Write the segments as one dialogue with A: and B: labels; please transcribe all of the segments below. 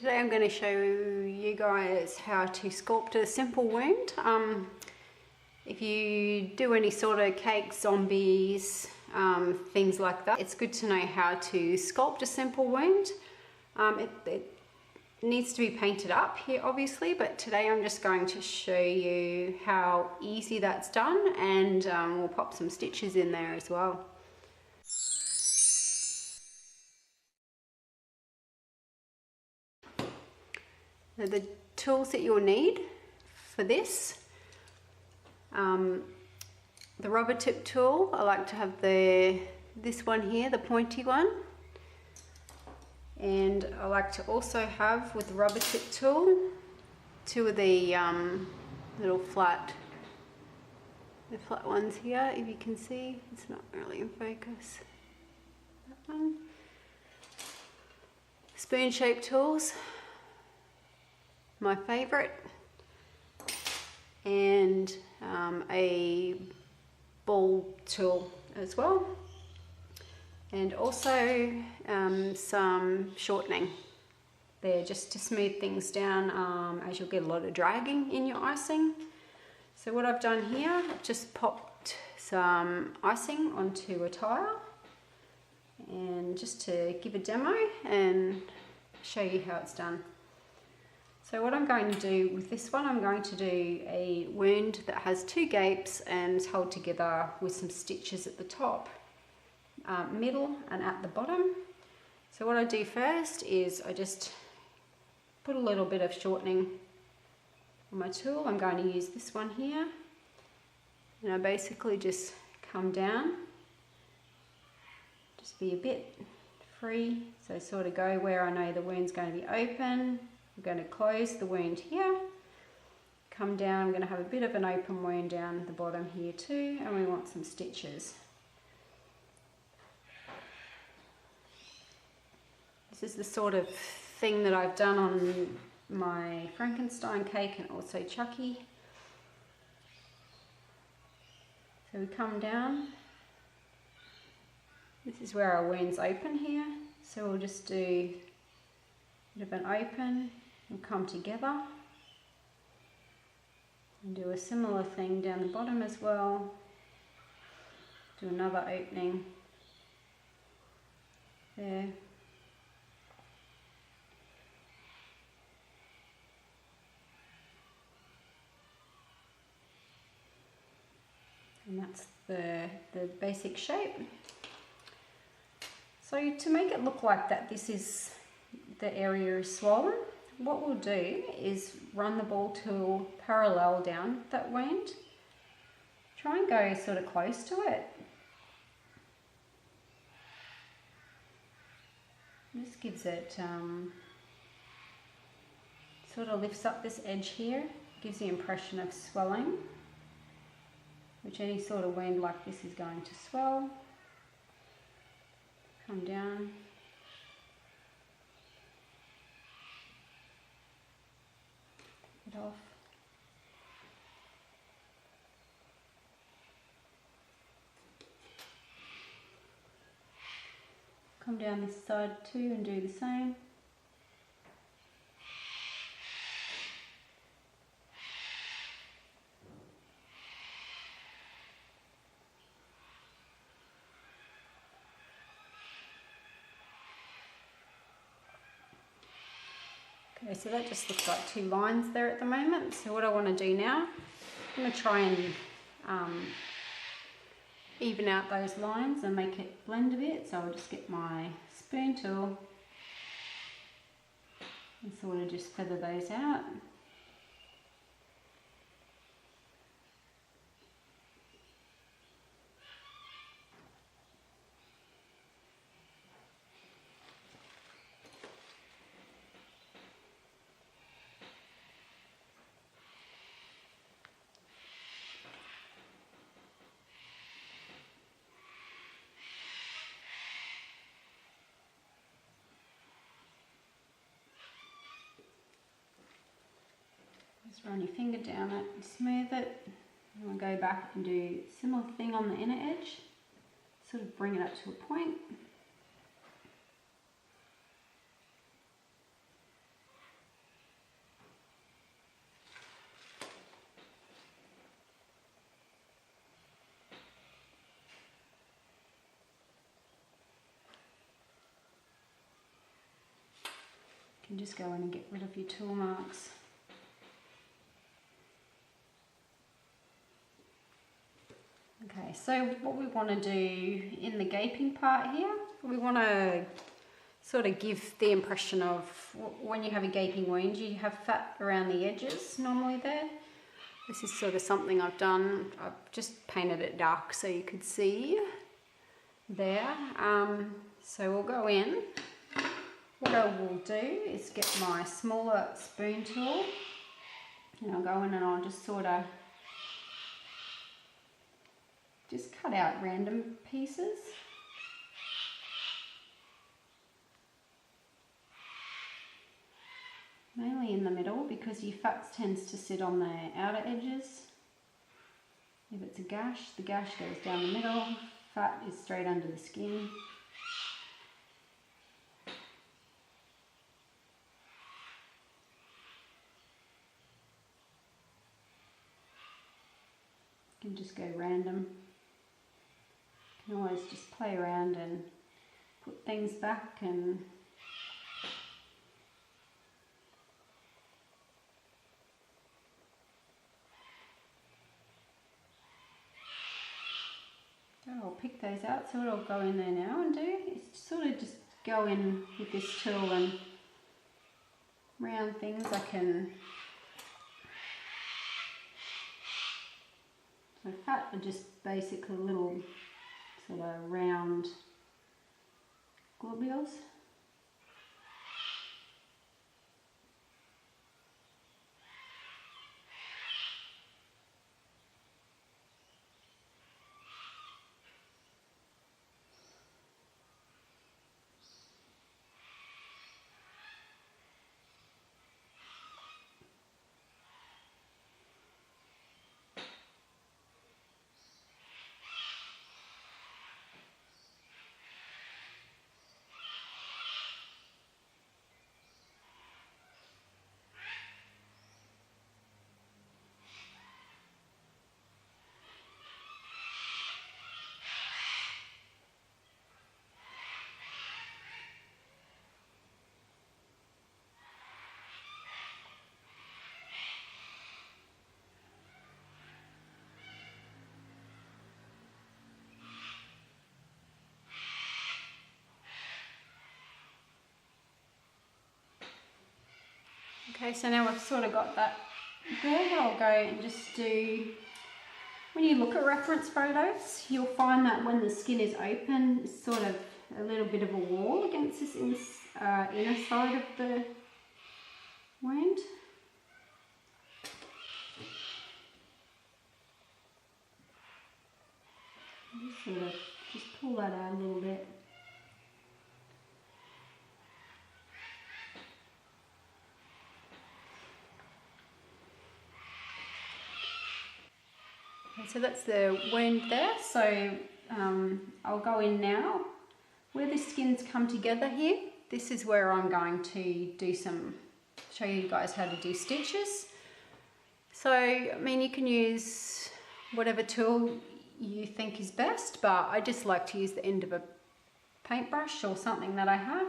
A: Today I'm going to show you guys how to sculpt a simple wound. If you do any sort of cakes, zombies, things like that, it's good to know how to sculpt a simple wound. It needs to be painted up here obviously, but today I'm just going to show you how easy that's done, and we'll pop some stitches in there as well. The tools that you'll need for this, the rubber tip tool. I like to have this one here, the pointy one, and I like to also have with the rubber tip tool two of the little flat ones here. If you can see, it's not really in focus. That one. Spoon shaped tools, my favorite, and a ball tool as well, and also some shortening there just to smooth things down, as you'll get a lot of dragging in your icing. So what I've done here, I've just popped some icing onto a tile, and just to give a demo and show you how it's done. So what I'm going to do with this one, I'm going to do a wound that has two gapes and is held together with some stitches at the top, middle and at the bottom. So what I do first is I just put a little bit of shortening on my tool. I'm going to use this one here, and I basically just come down, just be a bit free, so sort of go where I know the wound's going to be open. I'm going to close the wound here, come down. I'm going to have a bit of an open wound down the bottom here too, and we want some stitches. This is the sort of thing that I've done on my Frankenstein cake and also Chucky. So we come down. This is where our wound's open here, so we'll just do a bit of an open. We'll come together and do a similar thing down the bottom as well. Do another opening there. And that's the basic shape. So to make it look like that, this is the area is swollen. What we'll do is run the ball tool parallel down that wound. Try and go sort of close to it. This gives it, sort of lifts up this edge here, gives the impression of swelling, which any sort of wound like this is going to swell. Come down. It off. Come down this side too and do the same. Okay, so that just looks like two lines there at the moment. So what I want to do now, I'm going to try and even out those lines and make it blend a bit. So I'll just get my spoon tool and sort of just feather those out. Just run your finger down it and smooth it. And we'll go back and do a similar thing on the inner edge. Sort of bring it up to a point. You can just go in and get rid of your tool marks. Okay, so what we want to do in the gaping part here, we want to sort of give the impression of when you have a gaping wound, you have fat around the edges normally there. This is sort of something I've done. I've just painted it dark so you could see there. So we'll go in. What I will do is get my smaller spoon tool and I'll go in and I'll just sort of just cut out random pieces. Mainly in the middle because your fat tends to sit on the outer edges. If it's a gash, the gash goes down the middle, fat is straight under the skin. You can just go random. You can always just play around and put things back and I'll pick those out. So what I'll go in there now and do is sort of just go in with this tool and round things. I can, so fat are just basically little sort of round globules. Okay, so now we've sort of got that there. I'll go and just do, when you look at reference photos, you'll find that when the skin is open, it's sort of a little bit of a wall against this inner side of the wound. Just sort of just pull that out a little bit. So that's the wound there, so I'll go in now. Where the skins come together here, this is where I'm going to do show you guys how to do stitches. So, I mean, you can use whatever tool you think is best, but I just like to use the end of a paintbrush or something that I have.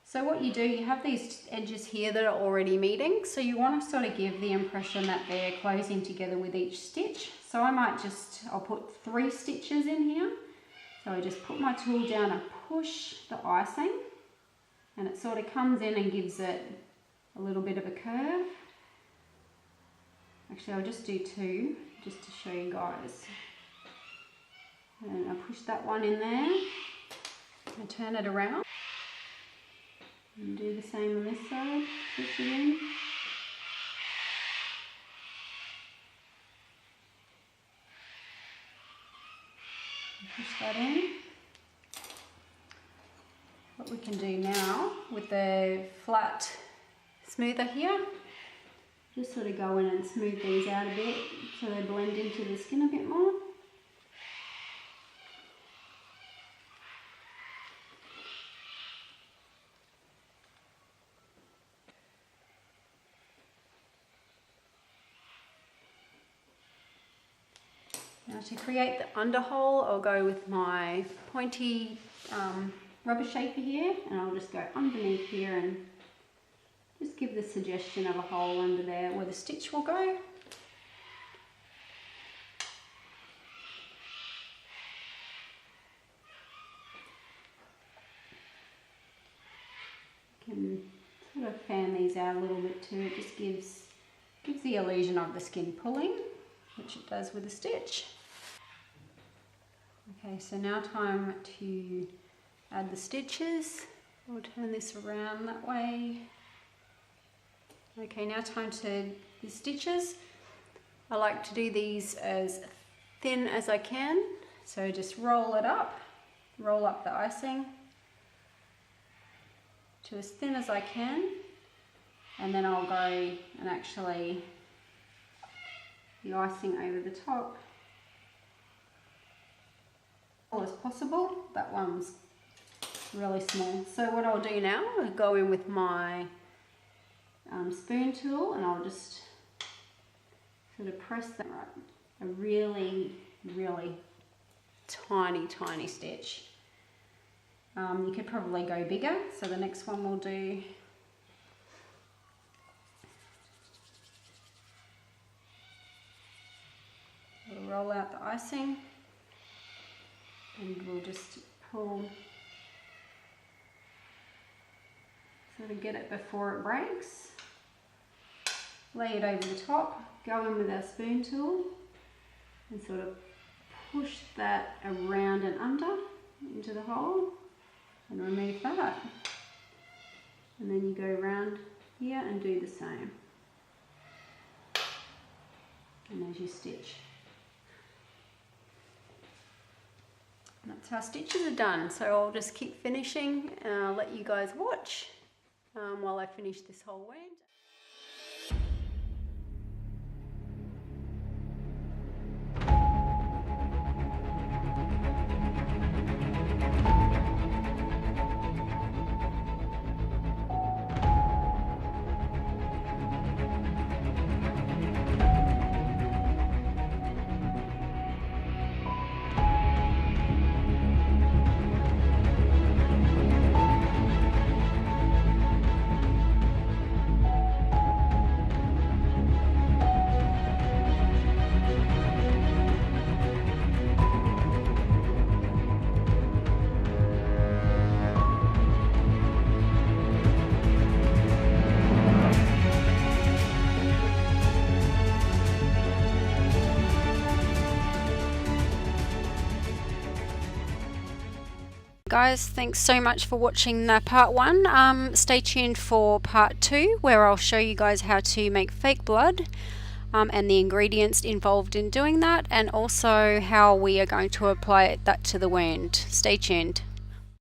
A: So what you do, you have these edges here that are already meeting, so you want to sort of give the impression that they're closing together with each stitch. So I might I'll put 3 stitches in here. So I just put my tool down and push the icing, and it sort of comes in and gives it a little bit of a curve. Actually, I'll just do 2 just to show you guys. And I push that one in there and turn it around. And do the same on this side, push it in. And push that in. What we can do now with the flat smoother here, just sort of go in and smooth these out a bit so they blend into the skin a bit more. Now to create the underhole, I'll go with my pointy rubber shaper here, and I'll just go underneath here and Just give the suggestion of a hole under there where the stitch will go. You can sort of fan these out a little bit too. It just gives the illusion of the skin pulling, which it does with the stitch. Okay, so now time to add the stitches. We'll turn this around that way. Okay, now time to the stitches. I like to do these as thin as I can. So just roll it up, roll up the icing to as thin as I can. And then I'll go and actually the icing over the top as possible. That one's really small. So what I'll do now, I'll go in with my spoon tool and I'll just sort of press that right. A really, really tiny stitch. You could probably go bigger. So the next one we'll do we'll roll out the icing and we'll just pull, sort of get it before it breaks. Lay it over the top, go in with our spoon tool and sort of push that around and under into the hole and remove that. And then you go around here and do the same. And there's your stitch. And that's how stitches are done. So I'll just keep finishing and I'll let you guys watch while I finish this whole wound. Guys, thanks so much for watching the part 1. Stay tuned for part 2 where I'll show you guys how to make fake blood and the ingredients involved in doing that, and also how we are going to apply that to the wound. Stay tuned.